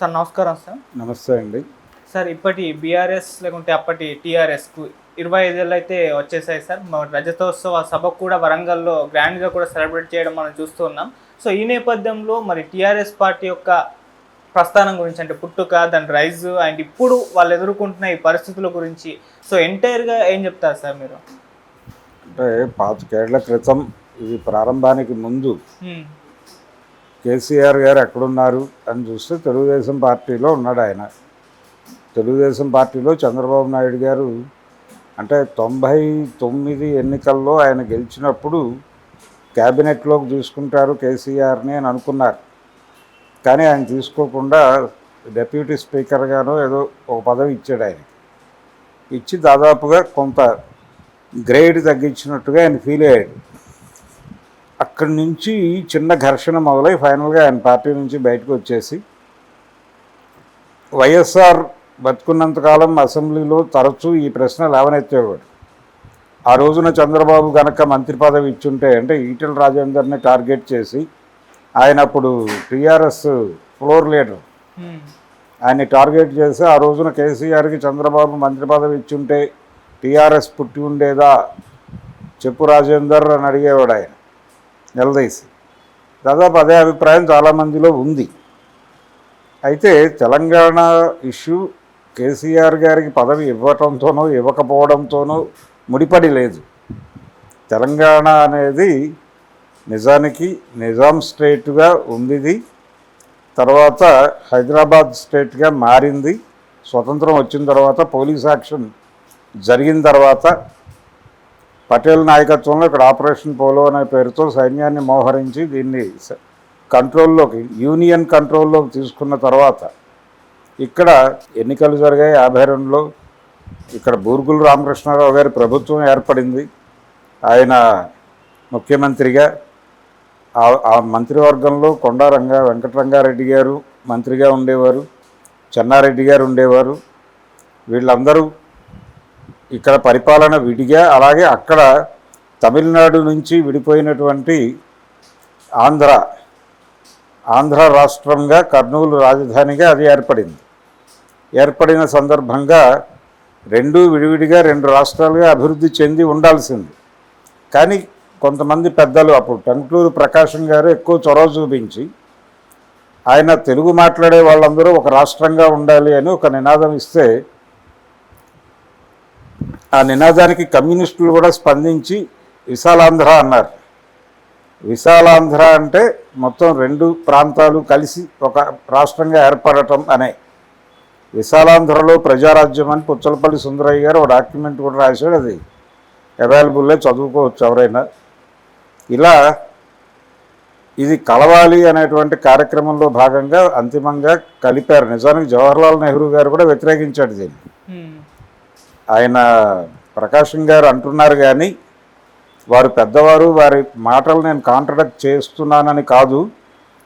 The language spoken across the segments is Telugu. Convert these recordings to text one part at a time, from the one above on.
సార్ నమస్కారం సార్. నమస్తే అండి. సార్ ఇప్పటి బీఆర్ఎస్ లేకుంటే అప్పటి టీఆర్ఎస్కు 25 ఏళ్ళు అయితే వచ్చేసాయి సార్. రజతోత్సవ సభ కూడా వరంగల్లో గ్రాండ్గా కూడా సెలబ్రేట్ చేయడం మనం చూస్తూ ఉన్నాం. సో ఈ నేపథ్యంలో మరి టీఆర్ఎస్ పార్టీ యొక్క ప్రస్థానం గురించి, అంటే పుట్టుక, దాని రైజ్ అండ్ ఇప్పుడు వాళ్ళు ఎదుర్కొంటున్న ఈ పరిస్థితుల గురించి సో ఎంటైర్గా ఏం చెప్తారు సార్ మీరు? అంటే 25 ఏళ్ల క్రితం ఇది ప్రారంభానికి ముందు కేసీఆర్ గారు ఎక్కడున్నారు అని చూస్తే తెలుగుదేశం పార్టీలో ఉన్నాడు ఆయన. తెలుగుదేశం పార్టీలో చంద్రబాబు నాయుడు గారు అంటే 99 ఎన్నికల్లో ఆయన గెలిచినప్పుడు క్యాబినెట్లోకి తీసుకుంటారు కేసీఆర్ని అని అనుకున్నారు. కానీ ఆయన తీసుకోకుండా డెప్యూటీ స్పీకర్గానో ఏదో ఒక పదవి ఇచ్చాడు ఆయన. ఇచ్చి దాదాపుగా కొంత గ్రేడ్ తగ్గించినట్టుగా ఆయన ఫీల్ అయ్యాడు. అక్కడి నుంచి చిన్న ఘర్షణ మొదలై ఫైనల్గా ఆయన పార్టీ నుంచి బయటకు వచ్చేసి వైఎస్ఆర్ బతుకున్నంతకాలం అసెంబ్లీలో తరచూ ఈ ప్రశ్న లేవనెత్తేవాడు. ఆ రోజున చంద్రబాబు గనక మంత్రి పదవి ఇచ్చుంటే, అంటే ఈటెల రాజేందర్ని టార్గెట్ చేసి, ఆయన అప్పుడు టీఆర్ఎస్ ఫ్లోర్ లీడర్, ఆయన్ని టార్గెట్ చేసి ఆ రోజున కేసీఆర్కి చంద్రబాబు మంత్రి పదవి ఇచ్చుంటే టీఆర్ఎస్ పుట్టి ఉండేదా చెప్పు రాజేందర్ అని అడిగేవాడు ఆయన నిలదీసి. దాదాపు అదే అభిప్రాయం చాలామందిలో ఉంది. అయితే తెలంగాణ ఇష్యూ కేసీఆర్ గారికి పదవి ఇవ్వటంతోనో ఇవ్వకపోవడంతోనో ముడిపడి లేదు. తెలంగాణ అనేది నిజానికి నిజాం స్టేట్గా ఉంది, తర్వాత హైదరాబాద్ స్టేట్గా మారింది. స్వతంత్రం వచ్చిన తర్వాత పోలీస్ యాక్షన్ జరిగిన తర్వాత పటేల్ నాయకత్వంలో ఇక్కడ ఆపరేషన్ పోలో అనే పేరుతో సైన్యాన్ని మోహరించి దీన్ని కంట్రోల్లోకి, యూనియన్ కంట్రోల్లోకి తీసుకున్న తర్వాత ఇక్కడ ఎన్నికలు జరిగాయి 52లో. ఇక్కడ బూర్గుల రామకృష్ణారావు గారి ప్రభుత్వం ఏర్పడింది. ఆయన ముఖ్యమంత్రిగా, ఆ మంత్రివర్గంలో కొండా వెంకటరంగారెడ్డి గారు మంత్రిగా ఉండేవారు, చెన్నారెడ్డి గారు ఉండేవారు. వీళ్ళందరూ ఇక్కడ పరిపాలన విడిగా, అలాగే అక్కడ తమిళనాడు నుంచి విడిపోయినటువంటి ఆంధ్ర రాష్ట్రంగా కర్నూలు రాజధానిగా అది ఏర్పడింది. ఏర్పడిన సందర్భంగా రెండూ విడివిడిగా 2 రాష్ట్రాలుగా అభివృద్ధి చెంది ఉండాల్సింది. కానీ కొంతమంది పెద్దలు, అప్పుడు టంగుటూరి ప్రకాశం గారు ఎక్కువ చొరవ చూపించి ఆయన తెలుగు మాట్లాడే వాళ్ళందరూ ఒక రాష్ట్రంగా ఉండాలి అని ఒక నినాదం ఇస్తే, ఆ నినాదానికి కమ్యూనిస్టులు కూడా స్పందించి విశాలాంధ్ర అన్నారు. విశాలాంధ్ర అంటే మొత్తం 2 ప్రాంతాలు కలిసి ఒక రాష్ట్రంగా ఏర్పడటం అనే. విశాలాంధ్రలో ప్రజారాజ్యం అని పుచ్చలపల్లి సుందరయ్య గారు ఒక డాక్యుమెంట్ కూడా రాశాడు. అది అవైలబుల్లే, చదువుకోవచ్చు ఎవరైనా. ఇలా ఇది కలవాలి అనేటువంటి కార్యక్రమంలో భాగంగా అంతిమంగా కలిపారు. నిజానికి జవహర్లాల్ నెహ్రూ గారు కూడా వ్యతిరేకించాడు దీన్ని. ఆయన ప్రకాశం గారు అంటున్నారు కానీ వారు పెద్దవారు, వారి మాటలు నేను కాంట్రడిక్ట్ చేస్తున్నానని కాదు.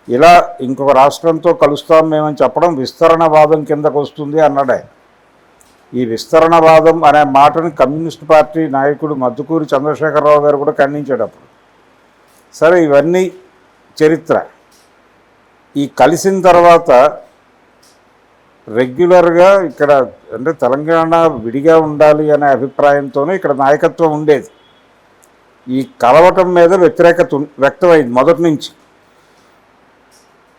ఇలా ఇంకొక రాష్ట్రంతో కలుస్తాం మేమని చెప్పడం విస్తరణవాదం కిందకు వస్తుంది అన్నాడు ఆయన. ఈ విస్తరణవాదం అనే మాటని కమ్యూనిస్ట్ పార్టీ నాయకుడు మద్దుకూరి చంద్రశేఖరరావు గారు కూడా ఖండించేటప్పుడు. సరే, ఇవన్నీ చరిత్ర. ఈ కలిసిన తర్వాత రెగ్యులర్గా ఇక్కడ అంటే తెలంగాణ విడిగా ఉండాలి అనే అభిప్రాయంతోనే ఇక్కడ నాయకత్వం ఉండేది. ఈ కలవటం మీద వ్యతిరేకత వ్యక్తమైంది మొదటి నుంచి.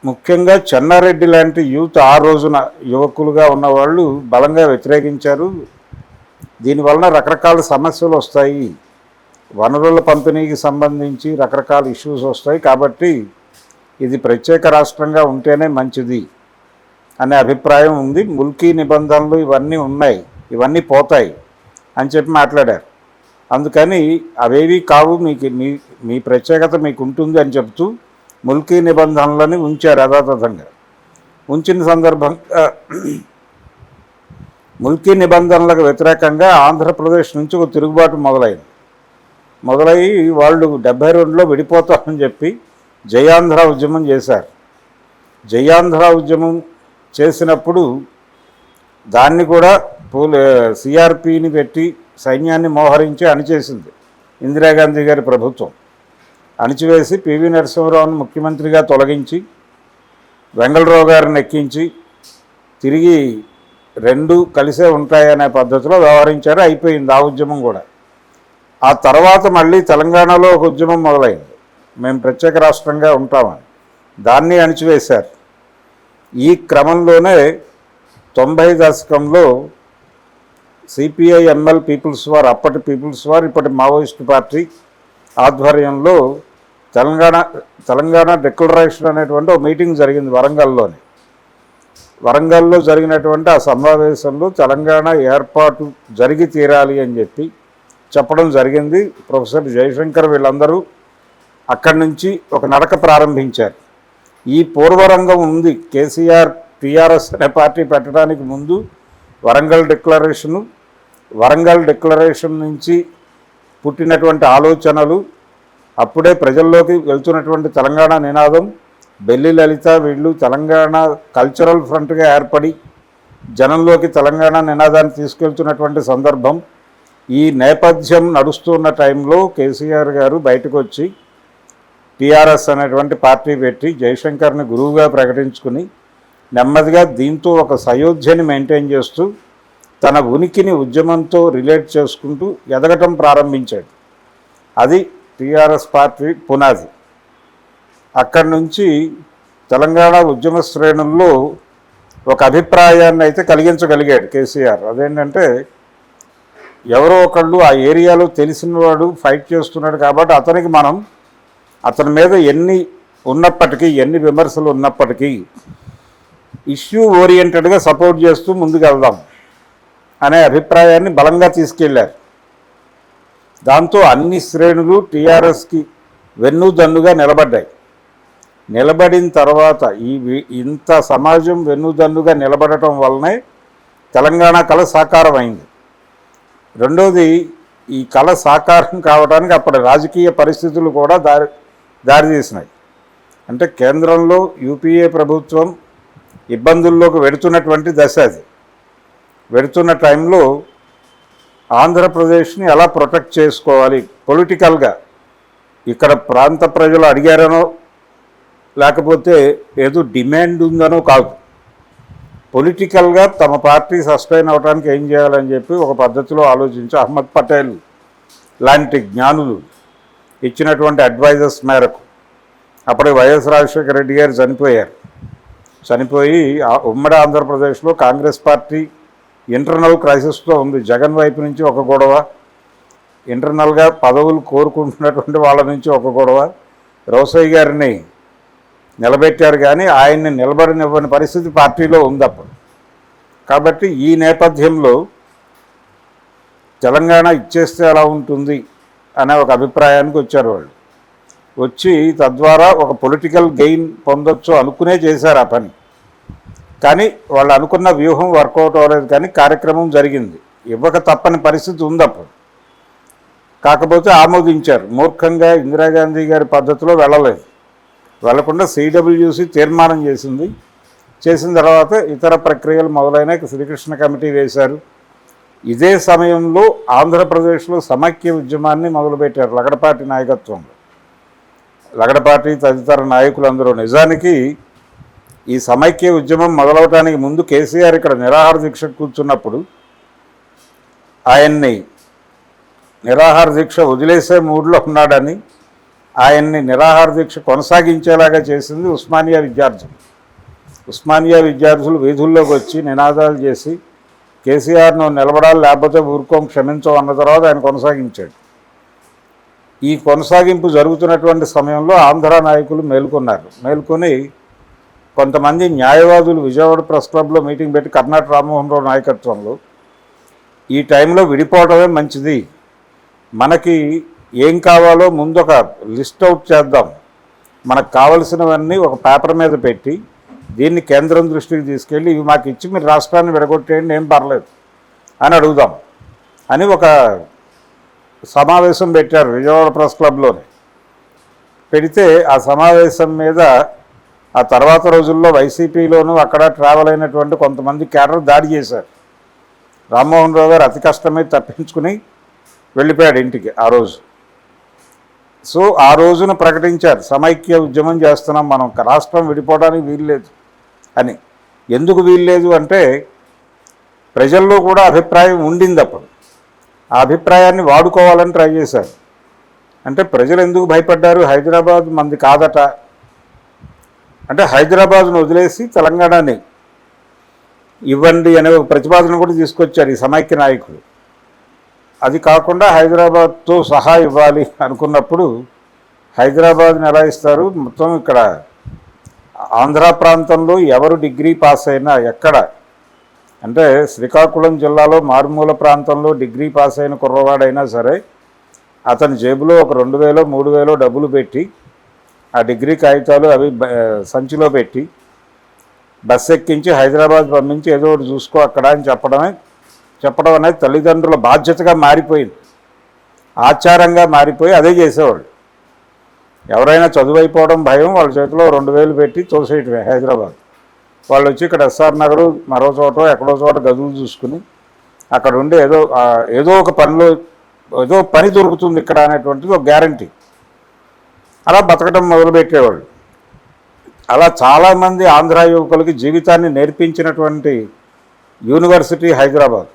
ముఖ్యంగా చెన్నారెడ్డి లాంటి యూత్, ఆ రోజున యువకులుగా ఉన్నవాళ్ళు బలంగా వ్యతిరేకించారు. దీనివలన రకరకాల సమస్యలు వస్తాయి, వనరుల పంపిణీకి సంబంధించి రకరకాల ఇష్యూస్ వస్తాయి, కాబట్టి ఇది ప్రత్యేక రాష్ట్రంగా ఉంటేనే మంచిది అనే అభిప్రాయం ఉంది. ముల్కీ నిబంధనలు ఇవన్నీ ఉన్నాయి, ఇవన్నీ పోతాయి అని చెప్పి మాట్లాడారు. అందుకని అవేవి కావు, మీ ప్రత్యేకత మీకు ఉంటుంది అని చెప్తూ ముల్కీ నిబంధనలని ఉంచారు యథాతథంగా. ఉంచిన సందర్భంగా ముల్కీ నిబంధనలకు వ్యతిరేకంగా ఆంధ్రప్రదేశ్ నుంచి ఒక తిరుగుబాటు మొదలయ్యి వాళ్ళు 72లో విడిపోతామని చెప్పి జయాంధ్ర ఉద్యమం చేశారు. జయాంధ్ర ఉద్యమం చేసినప్పుడు దాన్ని కూడా సిఆర్పిని పెట్టి సైన్యాన్ని మోహరించి అణిచేసింది ఇందిరాగాంధీ గారి ప్రభుత్వం. అణిచివేసి పివి నరసింహరావును ముఖ్యమంత్రిగా తొలగించి వెంగళరావు గారిని ఎక్కించి తిరిగి రెండు కలిసే ఉంటాయనే పద్ధతిలో వ్యవహరించారు. అయిపోయింది ఆ ఉద్యమం కూడా. ఆ తర్వాత మళ్ళీ తెలంగాణలో ఒక ఉద్యమం మొదలైంది, మేము ప్రత్యేక రాష్ట్రంగా ఉంటామని. దాన్ని అణిచివేశారు. ఈ క్రమంలోనే 90 దశకంలో సిపిఐ ఎంఎల్ పీపుల్స్ వార్, అప్పటి పీపుల్స్ వార్ ఇప్పటి మావోయిస్ట్ పార్టీ ఆధ్వర్యంలో తెలంగాణ డిక్లరేషన్ అనేటువంటి ఒక మీటింగ్ జరిగింది వరంగల్లోని. వరంగల్లో జరిగినటువంటి ఆ సమావేశంలో తెలంగాణ ఏర్పాటు జరిగి తీరాలి అని చెప్పడం జరిగింది. ప్రొఫెసర్ జయశంకర్ వీళ్ళందరూ అక్కడి నుంచి ఒక నడక ప్రారంభించారు. ఈ పూర్వరంగం ఉంది. కేసీఆర్ టీఆర్ఎస్ అనే పార్టీ పెట్టడానికి ముందు వరంగల్ డిక్లరేషన్ నుంచి పుట్టినటువంటి ఆలోచనలు, అప్పుడే ప్రజల్లోకి వెళ్తున్నటువంటి తెలంగాణ నినాదం, బెల్లి లలిత వీళ్ళు తెలంగాణ కల్చరల్ ఫ్రంట్గా ఏర్పడి జనంలోకి తెలంగాణ నినాదాన్ని తీసుకెళ్తున్నటువంటి సందర్భం. ఈ నేపథ్యం నడుస్తున్న టైంలో కేసీఆర్ గారు బయటకు వచ్చి టీఆర్ఎస్ అనేటువంటి పార్టీ పెట్టి జయశంకర్ని గురువుగా ప్రకటించుకుని నెమ్మదిగా దీంతో ఒక సయోధ్యని మెయింటైన్ చేస్తూ తన ఉనికిని ఉద్యమంతో రిలేట్ చేసుకుంటూ ఎదగటం ప్రారంభించాడు. అది టీఆర్ఎస్ పార్టీ పునాది. అక్కడి నుంచి తెలంగాణ ఉద్యమ శ్రేణుల్లో ఒక అభిప్రాయాన్ని అయితే కలిగించగలిగాడు కేసీఆర్. అదేంటంటే, ఎవరో ఒకళ్ళు ఆ ఏరియాలో తెలిసినవాడు ఫైట్ చేస్తున్నాడు కాబట్టి అతని మీద ఎన్ని విమర్శలు ఉన్నప్పటికీ ఇష్యూ ఓరియంటెడ్గా సపోర్ట్ చేస్తూ ముందుకు వెళ్దాం అనే అభిప్రాయాన్ని బలంగా తీసుకెళ్లారు. దాంతో అన్ని శ్రేణులు టీఆర్ఎస్కి వెన్నుదన్నుగా నిలబడ్డాయి. నిలబడిన తర్వాత ఇంత సమాజం వెన్నుదన్నుగా నిలబడటం వల్లనే తెలంగాణ కళ సాకారం అయింది. రెండోది, ఈ కళ సాకారం కావడానికి అప్పటి రాజకీయ పరిస్థితులు కూడా దారితీసినాయి. అంటే కేంద్రంలో యూపీఏ ప్రభుత్వం ఇబ్బందుల్లోకి వెడుతున్నటువంటి దశ. అది వెడుతున్న టైంలో ఆంధ్రప్రదేశ్ని ఎలా ప్రొటెక్ట్ చేసుకోవాలి పొలిటికల్గా, ఇక్కడ ప్రాంత ప్రజలు అడిగారనో లేకపోతే ఏదో డిమాండ్ ఉందనో కాదు, పొలిటికల్గా తమ పార్టీ సస్టైన్ అవడానికి ఏం చేయాలని చెప్పి ఒక పద్ధతిలో ఆలోచించి అహ్మద్ పటేల్ లాంటి జ్ఞానులు ఇచ్చినటువంటి అడ్వైజర్స్ మేరకు అప్పటి వైఎస్ రాజశేఖర రెడ్డి గారు చనిపోయి ఉమ్మడి ఆంధ్రప్రదేశ్లో కాంగ్రెస్ పార్టీ ఇంటర్నల్ క్రైసిస్తో ఉంది. జగన్ వైపు నుంచి ఒక గొడవ, ఇంటర్నల్గా పదవులు కోరుకుంటున్నటువంటి వాళ్ళ నుంచి ఒక గొడవ. రోసయ్య గారిని నిలబెట్టారు కానీ ఆయన్ని నిలబడనివ్వని పరిస్థితి పార్టీలో ఉంది అప్పుడు. కాబట్టి ఈ నేపథ్యంలో తెలంగాణ ఇచ్చేస్తే ఎలా ఉంటుంది అనే ఒక అభిప్రాయానికి వచ్చారు వాళ్ళు. వచ్చి తద్వారా ఒక పొలిటికల్ గెయిన్ పొందొచ్చు అనుకునే చేశారు ఆ పని. కానీ వాళ్ళు అనుకున్న వ్యూహం వర్కౌట్ అవ్వలేదు. కానీ కార్యక్రమం జరిగింది. ఇవ్వక తప్పని పరిస్థితి ఉంది అప్పుడు. కాకపోతే ఆమోదించారు. మూర్ఖంగా ఇందిరాగాంధీ గారి పద్ధతిలో వెళ్లకుండా సిడబ్ల్యూసి తీర్మానం చేసిన తర్వాత ఇతర ప్రక్రియలు మొదలైన శ్రీకృష్ణ కమిటీ వేశారు. ఇదే సమయంలో ఆంధ్రప్రదేశ్లో సమైక్య ఉద్యమాన్ని మొదలుపెట్టారు లగడపాటి నాయకత్వంలో. లగడపాటి తదితర నాయకులందరూ. నిజానికి ఈ సమైక్య ఉద్యమం మొదలవటానికి ముందు కేసీఆర్ ఇక్కడ నిరాహార దీక్ష కూర్చున్నప్పుడు ఆయన్ని నిరాహార దీక్ష వదిలేసే మూడ్లో ఉన్నాడని ఆయన్ని నిరాహార దీక్ష కొనసాగించేలాగా చేసింది ఉస్మానియా విద్యార్థులు వీధుల్లోకి వచ్చి నినాదాలు చేసి కేసీఆర్ నువ్వు నిలబడాలి లేకపోతే ఊరుకోం క్షమించవు అన్న తర్వాత ఆయన కొనసాగించాడు. ఈ కొనసాగింపు జరుగుతున్నటువంటి సమయంలో ఆంధ్ర నాయకులు మేల్కొని కొంతమంది న్యాయవాదులు విజయవాడ ప్రెస్ క్లబ్లో మీటింగ్ పెట్టి కర్ణాటక రామ్మోహన్ రావు నాయకత్వంలో ఈ టైంలో విడిపోవడమే మంచిది, మనకి ఏం కావాలో ముందు ఒక లిస్ట్ అవుట్ చేద్దాం, మనకు కావలసినవన్నీ ఒక పేపర్ మీద పెట్టి దీన్ని కేంద్రం దృష్టికి తీసుకెళ్ళి ఇవి మాకు ఇచ్చి మీరు రాష్ట్రాన్ని విడగొట్టేయండి ఏం పర్లేదు అని అడుగుదాం అని ఒక సమావేశం పెట్టారు విజయవాడ ప్రెస్ క్లబ్లోనే. పెడితే ఆ సమావేశం మీద ఆ తర్వాత రోజుల్లో వైసీపీలోనూ అక్కడ ట్రావెల్ అయినటువంటి కొంతమంది క్యాడర్ దాడి చేశారు. రామ్మోహన్ రావు గారు అతి కష్టమే తప్పించుకుని వెళ్ళిపోయాడు ఇంటికి ఆ రోజు. సో ఆ రోజున ప్రకటించారు సమైక్య ఉద్యమం చేస్తున్నాం, మనం రాష్ట్రం విడిపోవడానికి వీల్లేదు అని. ఎందుకు వీల్లేదు అంటే ప్రజల్లో కూడా అభిప్రాయం ఉండింది అప్పుడు. ఆ అభిప్రాయాన్ని వాడుకోవాలని ట్రై చేశారు. అంటే ప్రజలు ఎందుకు భయపడ్డారు? హైదరాబాద్ మంది కాదట అంటే హైదరాబాద్ను వదిలేసి తెలంగాణని ఇవ్వండి అనే ఒక ప్రతిపాదన కూడా తీసుకొచ్చారు ఈ సమైక్య నాయకులు. అది కాకుండా హైదరాబాద్తో సహా ఇవ్వాలి అనుకున్నప్పుడు హైదరాబాద్ని ఎలా ఇస్తారు? మొత్తం ఇక్కడ ఆంధ్ర ప్రాంతంలో ఎవరు డిగ్రీ పాస్ అయినా ఎక్కడ అంటే శ్రీకాకుళం జిల్లాలో మారుమూల ప్రాంతంలో డిగ్రీ పాస్ అయిన కుర్రవాడైనా సరే అతని జేబులో ఒక 2,000 3,000 డబ్బులు పెట్టి ఆ డిగ్రీ కాగితాలు అవి సంచిలో పెట్టి బస్సు ఎక్కించి హైదరాబాద్ పంపించి ఏదో ఒకటి చూసుకో అక్కడ అని చెప్పడం అనేది తల్లిదండ్రుల బాధ్యతగా మారిపోయింది, ఆచారంగా మారిపోయి అదే చేసేవాళ్ళు. ఎవరైనా చదువు అయిపోవడం భయం వాళ్ళ చేతిలో 2,000 పెట్టి తోసేయటమే హైదరాబాద్. వాళ్ళు వచ్చి ఇక్కడ ఎస్ఆర్ నగరు మరో చోట ఎక్కడో చోట గదులు చూసుకుని అక్కడ ఉండి ఏదో ఒక పనిలో ఏదో పని దొరుకుతుంది ఇక్కడ అనేటువంటిది ఒక గ్యారంటీ. అలా బతకడం మొదలుపెట్టేవాళ్ళు. అలా చాలామంది ఆంధ్ర యువకులకి జీవితాన్ని నేర్పించినటువంటి యూనివర్సిటీ హైదరాబాద్.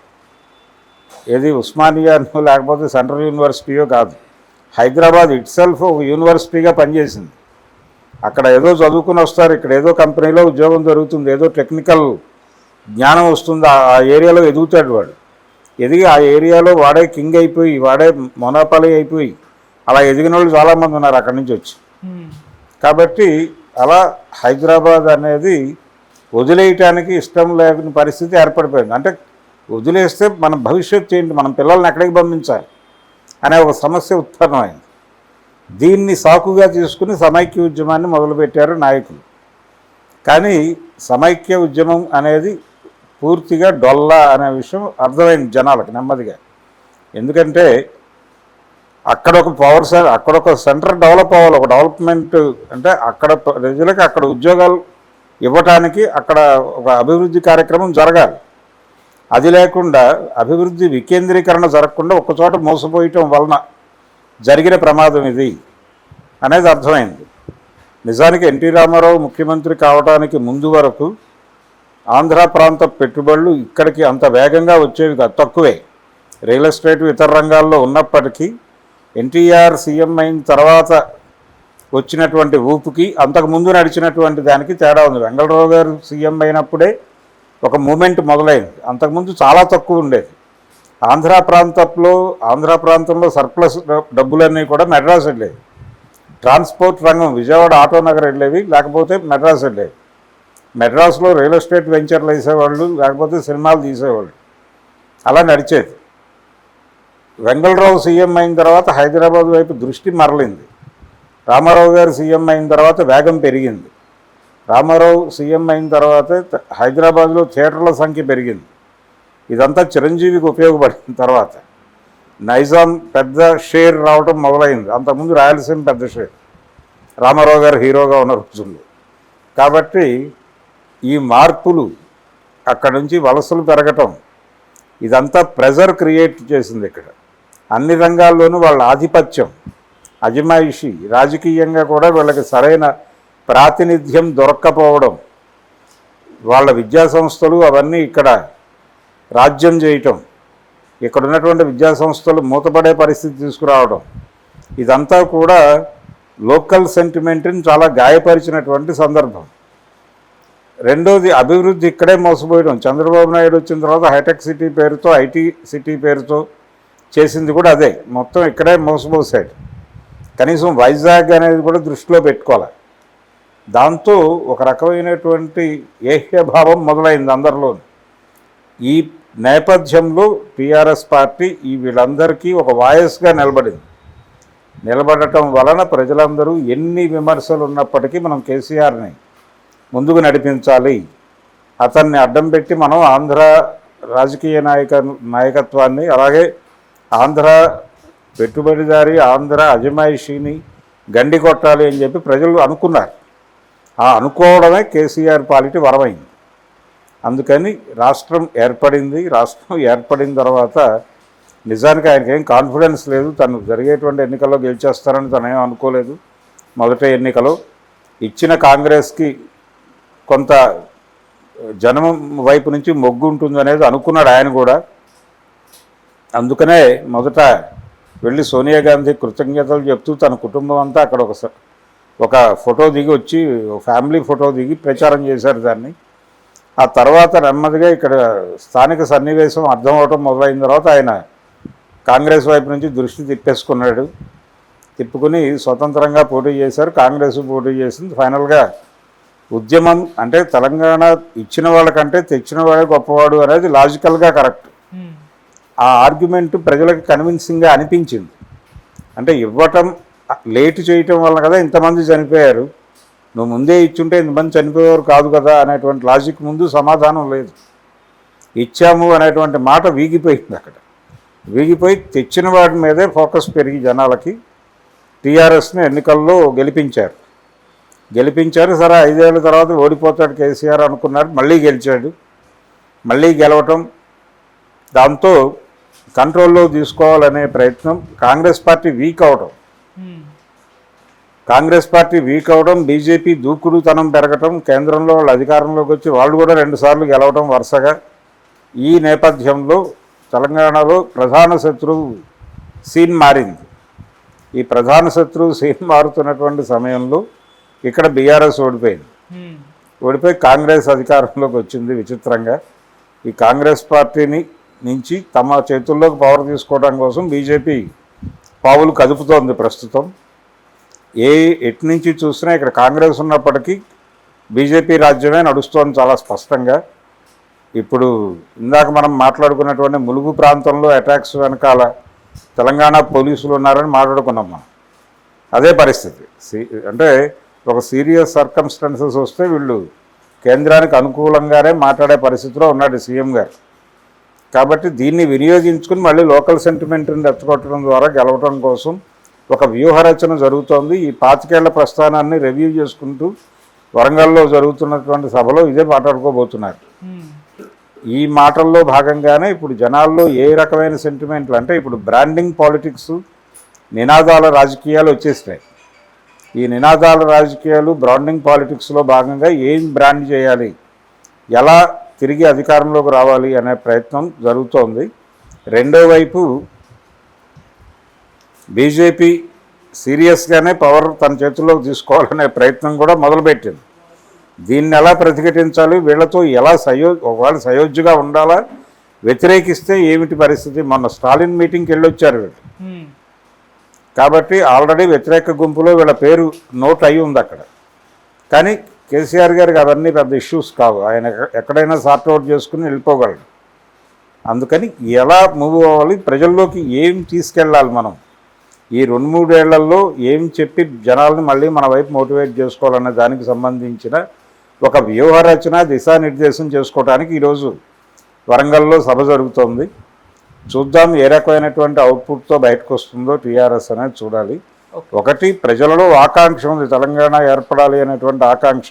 ఏది ఉస్మానియానో లేకపోతే సెంట్రల్ యూనివర్సిటీయో కాదు, హైదరాబాద్ ఇట్ సెల్ఫ్ ఒక యూనివర్సిటీగా పనిచేసింది. అక్కడ ఏదో చదువుకుని వస్తారు, ఇక్కడ ఏదో కంపెనీలో ఉద్యోగం దొరుకుతుంది, ఏదో టెక్నికల్ జ్ఞానం వస్తుంది, ఆ ఏరియాలో ఎదుగుతాడు వాడు. ఎదిగి ఆ ఏరియాలో వాడే కింగ్ అయిపోయి వాడే మొనోపాలీ అయిపోయి అలా ఎదిగిన వాళ్ళు చాలామంది ఉన్నారు అక్కడి నుంచి వచ్చి. కాబట్టి అలా హైదరాబాద్ అనేది వదిలేయటానికి ఇష్టం లేని పరిస్థితి ఏర్పడిపోయింది. అంటే వదిలేస్తే మన భవిష్యత్తు ఏంటి, మనం పిల్లల్ని ఎక్కడికి పంపించాలి అనే ఒక సమస్య ఉత్పన్నమైంది. దీన్ని సాకుగా తీసుకుని సమైక్య ఉద్యమాన్ని మొదలుపెట్టారు నాయకులు. కానీ సమైక్య ఉద్యమం అనేది పూర్తిగా డొల్లా అనే విషయం అర్థమైంది జనాలకు నెమ్మదిగా. ఎందుకంటే అక్కడ ఒక సెంటర్ డెవలప్ అవ్వాలి, ఒక డెవలప్మెంట్ అంటే అక్కడ ప్రజలకు అక్కడ ఉద్యోగాలు ఇవ్వటానికి అక్కడ ఒక అభివృద్ధి కార్యక్రమం జరగాలి. అది లేకుండా అభివృద్ధి వికేంద్రీకరణ జరగకుండా ఒక్కచోట మోసపోయటం వలన జరిగిన ప్రమాదం ఇది అనేది అర్థమైంది. నిజానికి ఎన్టీ రామారావు ముఖ్యమంత్రి కావడానికి ముందు వరకు ఆంధ్ర ప్రాంత పెట్టుబడులు ఇక్కడికి అంత వేగంగా వచ్చేవి కాదు, తక్కువే. రియల్ ఎస్టేట్ ఇతర రంగాల్లో ఉన్నప్పటికీ ఎన్టీఆర్ సీఎం అయిన తర్వాత వచ్చినటువంటి ఊపుకి అంతకుముందు నడిచినటువంటి దానికి తేడా ఉంది. వెంగళరావు గారు సీఎం అయినప్పుడే ఒక మూమెంట్ మొదలైంది, అంతకుముందు చాలా తక్కువ ఉండేది. ఆంధ్ర ప్రాంతంలో సర్ప్లస్ డబ్బులన్నీ కూడా మెడ్రాస్ వెళ్ళేవి. ట్రాన్స్పోర్ట్ రంగం విజయవాడ ఆటో నగర్ వెళ్ళేవి, లేకపోతే మెడ్రాస్ వెళ్ళేవి. మెడ్రాస్లో రియల్ ఎస్టేట్ వెంచర్లు వేసేవాళ్ళు, లేకపోతే సినిమాలు తీసేవాళ్ళు, అలా నడిచేది. వెంగళరావు సీఎం అయిన తర్వాత హైదరాబాద్ వైపు దృష్టి మరలింది. రామారావు గారు సీఎం అయిన తర్వాత వేగం పెరిగింది. రామారావు సీఎం అయిన తర్వాత హైదరాబాద్లో థియేటర్ల సంఖ్య పెరిగింది. ఇదంతా చిరంజీవికి ఉపయోగపడిన తర్వాత నైజాం పెద్ద షేర్ రావడం మొదలైంది. అంతకుముందు రాయలసీమ పెద్ద షేర్, రామారావు గారు హీరోగా ఉన్న రోజుల్లో. కాబట్టి ఈ మార్పులు అక్కడ నుంచి వలసలు పెరగటం ఇదంతా ప్రెజర్ క్రియేట్ చేసింది. ఇక్కడ అన్ని రంగాల్లోనూ వాళ్ళ ఆధిపత్యం, అజమాయిషి, రాజకీయంగా కూడా వీళ్ళకి సరైన ప్రాతినిధ్యం దొరక్కపోవడం, వాళ్ళ విద్యాసంస్థలు అవన్నీ ఇక్కడ రాజ్యం చేయటం, ఇక్కడ ఉన్నటువంటి విద్యాసంస్థలు మూతపడే పరిస్థితి తీసుకురావడం, ఇదంతా కూడా లోకల్ సెంటిమెంట్ని చాలా గాయపరిచినటువంటి సందర్భం. రెండోది అభివృద్ధి ఇక్కడే మోసపోయడం. చంద్రబాబు నాయుడు వచ్చిన తర్వాత హైటెక్ సిటీ పేరుతో ఐటీ సిటీ పేరుతో చేసింది కూడా అదే, మొత్తం ఇక్కడే మోసపోసాడు. కనీసం వైజాగ్ అనేది కూడా దృష్టిలో పెట్టుకోవాలి. దాంతో ఒక రకమైనటువంటి ఏహ్యభావం మొదలైంది అందరిలో. ఈ నేపథ్యంలో టీఆర్ఎస్ పార్టీ వీళ్ళందరికీ ఒక వాయిస్గా నిలబడటం వలన ప్రజలందరూ ఎన్ని విమర్శలు ఉన్నప్పటికీ మనం కేసీఆర్ని ముందుకు నడిపించాలి, అతన్ని అడ్డం పెట్టి మనం ఆంధ్ర రాజకీయ నాయకత్వాన్ని అలాగే ఆంధ్ర పెట్టుబడిదారి ఆంధ్ర అజమాయిషీని గండి కొట్టాలి అని చెప్పి ప్రజలు అనుకున్నారు. ఆ అనుకోవడమే కేసీఆర్ పాలిటీ వరమైంది. అందుకని రాష్ట్రం ఏర్పడింది. రాష్ట్రం ఏర్పడిన తర్వాత నిజానికి ఆయనకేం కాన్ఫిడెన్స్ లేదు. తను జరిగేటువంటి ఎన్నికల్లో గెలిచేస్తారని తనేం అనుకోలేదు. మొదటి ఎన్నికలో ఇచ్చిన కాంగ్రెస్కి కొంత జనం వైపు నుంచి మొగ్గు ఉంటుంది అనేది అనుకున్నాడు ఆయన కూడా. అందుకనే మొదట వెళ్ళి సోనియా గాంధీ కృతజ్ఞతలు చెప్తూ తన కుటుంబం అంతా అక్కడ ఒక ఫోటో దిగి వచ్చి ఫ్యామిలీ ఫోటో దిగి ప్రచారం చేశారు దాన్ని. ఆ తర్వాత నెమ్మదిగా ఇక్కడ స్థానిక సన్నివేశం అర్థం అవటం మొదలైన తర్వాత ఆయన కాంగ్రెస్ వైపు నుంచి దృష్టి తిప్పేసుకున్నాడు. తిప్పుకుని స్వతంత్రంగా పోటీ చేశారు, కాంగ్రెస్ పోటీ చేసింది. ఫైనల్గా ఉద్యమం అంటే తెలంగాణ ఇచ్చిన వాళ్ళకంటే తెచ్చిన వాడే గొప్పవాడు అనేది లాజికల్గా కరెక్ట్. ఆ ఆర్గ్యుమెంట్ ప్రజలకు కన్విన్సింగ్గా అనిపించింది. అంటే ఇవ్వటం లేటు చేయటం వల్ల కదా ఇంతమంది చనిపోయారు, నువ్వు ముందే ఇచ్చుంటే ఇంతమంది చనిపోయేవారు కాదు కదా అనేటువంటి లాజిక్ ముందు సమాధానం లేదు. ఇచ్చాము అనేటువంటి మాట వీగిపోయింది అక్కడ. వీగిపోయి తెచ్చిన వాటి మీదే ఫోకస్ పెరిగి జనాలకి టీఆర్ఎస్ని ఎన్నికల్లో గెలిపించారు. సరే 5 ఏళ్ళ తర్వాత ఓడిపోతాడు కేసీఆర్ అనుకున్నారు, మళ్ళీ గెలిచాడు. మళ్ళీ గెలవటం, దాంతో కంట్రోల్లో తీసుకోవాలనే ప్రయత్నం, కాంగ్రెస్ పార్టీ వీక్ అవడం, బీజేపీ దూకుడుతనం పెరగటం, కేంద్రంలో వాళ్ళు అధికారంలోకి వచ్చి వాళ్ళు కూడా 2 సార్లు గెలవడం వరుసగా. ఈ నేపథ్యంలో తెలంగాణలో ప్రధాన శత్రువు సీన్ మారింది. ఈ ప్రధాన శత్రువు సీన్ మారుతున్నటువంటి సమయంలో ఇక్కడ బీఆర్ఎస్ ఓడిపోయి కాంగ్రెస్ అధికారంలోకి వచ్చింది. విచిత్రంగా ఈ కాంగ్రెస్ పార్టీని నుంచి తమ చేతుల్లోకి పవర్ తీసుకోవడం కోసం బీజేపీ పావులు కదుపుతోంది ప్రస్తుతం. ఎటు నుంచి చూసినా ఇక్కడ కాంగ్రెస్ ఉన్నప్పటికీ బీజేపీ రాజ్యమే నడుస్తోంది చాలా స్పష్టంగా. ఇప్పుడు ఇందాక మనం మాట్లాడుకున్నటువంటి ములుగు ప్రాంతంలో అటాక్స్ వెనకాల తెలంగాణ పోలీసులు ఉన్నారని మాట్లాడుకున్నాం మనం. అదే పరిస్థితి. అంటే ఒక సీరియస్ సర్కమ్స్టాన్సెస్ వస్తే వీళ్ళు కేంద్రానికి అనుకూలంగానే మాట్లాడే పరిస్థితిలో ఉన్నాడు సీఎం గారు. కాబట్టి దీన్ని వినియోగించుకుని మళ్ళీ లోకల్ సెంటిమెంట్ని రెచ్చగొట్టడం ద్వారా గెలవడం కోసం ఒక వ్యూహరచన జరుగుతోంది. ఈ 25 ఏళ్ల ప్రస్థానాన్ని రివ్యూ చేసుకుంటూ వరంగల్లో జరుగుతున్నటువంటి సభలో ఇదే మాట్లాడుకోబోతున్నారు. ఈ మాటల్లో భాగంగానే ఇప్పుడు జనాల్లో ఏ రకమైన సెంటిమెంట్లు అంటే ఇప్పుడు బ్రాండింగ్ పాలిటిక్స్, నినాదాల రాజకీయాలు వచ్చేసినాయి. ఈ నినాదాల రాజకీయాలు బ్రాండింగ్ పాలిటిక్స్లో భాగంగా ఏం బ్రాండ్ చేయాలి, ఎలా తిరిగి అధికారంలోకి రావాలి అనే ప్రయత్నం జరుగుతోంది. రెండో వైపు బీజేపీ సీరియస్గానే పవర్ తన చేతుల్లోకి తీసుకోవాలనే ప్రయత్నం కూడా మొదలుపెట్టింది. దీన్ని ఎలా ప్రతిఘటించాలి, వీళ్లతో ఎలా ఒకవేళ సయోధ్యగా ఉండాలా, వ్యతిరేకిస్తే ఏమిటి పరిస్థితి. మొన్న స్టాలిన్ మీటింగ్కి వెళ్ళొచ్చారు వీళ్ళు. కాబట్టి ఆల్రెడీ వ్యతిరేక గుంపులో వీళ్ళ పేరు నోట్ అయి ఉంది అక్కడ. కానీ కేసీఆర్ గారికి అవన్నీ పెద్ద ఇష్యూస్ కావు, ఆయన ఎక్కడైనా సార్ట్అవుట్ చేసుకుని వెళ్ళిపోగలడు. అందుకని ఎలా మూవ్ అవ్వాలి, ప్రజల్లోకి ఏం తీసుకెళ్ళాలి, మనం ఈ 2-3 ఏళ్లలో ఏం చెప్పి జనాలను మళ్ళీ మన వైపు మోటివేట్ చేసుకోవాలనే దానికి సంబంధించిన ఒక వ్యూహరచన, దిశానిర్దేశం చేసుకోవడానికి ఈరోజు వరంగల్లో సభ జరుగుతోంది. చూద్దాం ఏ రకమైనటువంటి అవుట్పుట్తో బయటకు వస్తుందో టీఆర్ఎస్ అనేది చూడాలి. ఒకటి, ప్రజలలో ఆకాంక్ష ఉంది, తెలంగాణ ఏర్పడాలి అనేటువంటి ఆకాంక్ష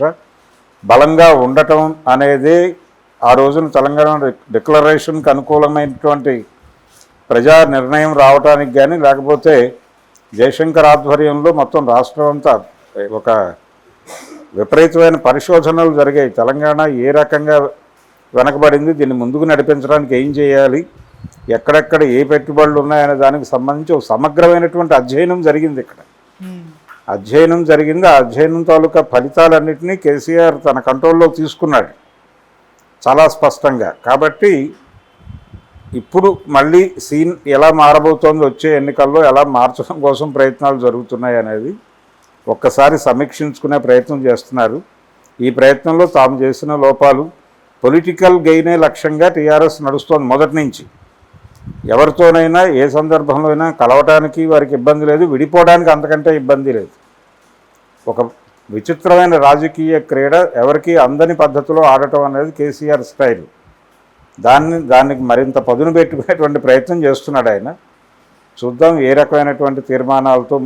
బలంగా ఉండటం అనేది ఆ రోజున తెలంగాణ డిక్లరేషన్కి అనుకూలమైనటువంటి ప్రజా నిర్ణయం రావడానికి కానీ, లేకపోతే జయశంకర్ ఆధ్వర్యంలో మొత్తం రాష్ట్రం అంతా ఒక విపరీతమైన పరిశోధనలు జరిగాయి. తెలంగాణ ఏ రకంగా వెనకబడింది, దీన్ని ముందుకు నడిపించడానికి ఏం చేయాలి, ఎక్కడెక్కడ ఏ పెట్టుబడులు ఉన్నాయనే దానికి సంబంధించి ఒక సమగ్రమైనటువంటి అధ్యయనం జరిగింది ఇక్కడ. అధ్యయనం జరిగింది. ఆ అధ్యయనం తాలూకా ఫలితాలన్నింటినీ కేసీఆర్ తన కంట్రోల్లో తీసుకున్నాడు చాలా స్పష్టంగా. కాబట్టి ఇప్పుడు మళ్ళీ సీన్ ఎలా మారబోతోంది, వచ్చే ఎన్నికల్లో ఎలా మార్చడం కోసం ప్రయత్నాలు జరుగుతున్నాయి అనేది ఒక్కసారి సమీక్షించుకునే ప్రయత్నం చేస్తున్నారు. ఈ ప్రయత్నంలో తాము చేసిన లోపాలు, పొలిటికల్ గెయినే లక్ష్యంగా టీఆర్ఎస్ నడుస్తోంది మొదటి నుంచి. ఎవరితోనైనా ఏ సందర్భంలో అయినా కలవటానికి వారికి ఇబ్బంది లేదు, విడిపోవడానికి అంతకంటే ఇబ్బంది లేదు. ఒక విచిత్రమైన రాజకీయ క్రీడ, ఎవరికి అందని పద్ధతిలో ఆడటం అనేది కేసీఆర్ స్టైల్. దానికి మరింత పదును పెట్టుకునేటువంటి ప్రయత్నం చేస్తున్నాడు ఆయన. చూద్దాం ఏ రకమైనటువంటి తీర్మానాలతో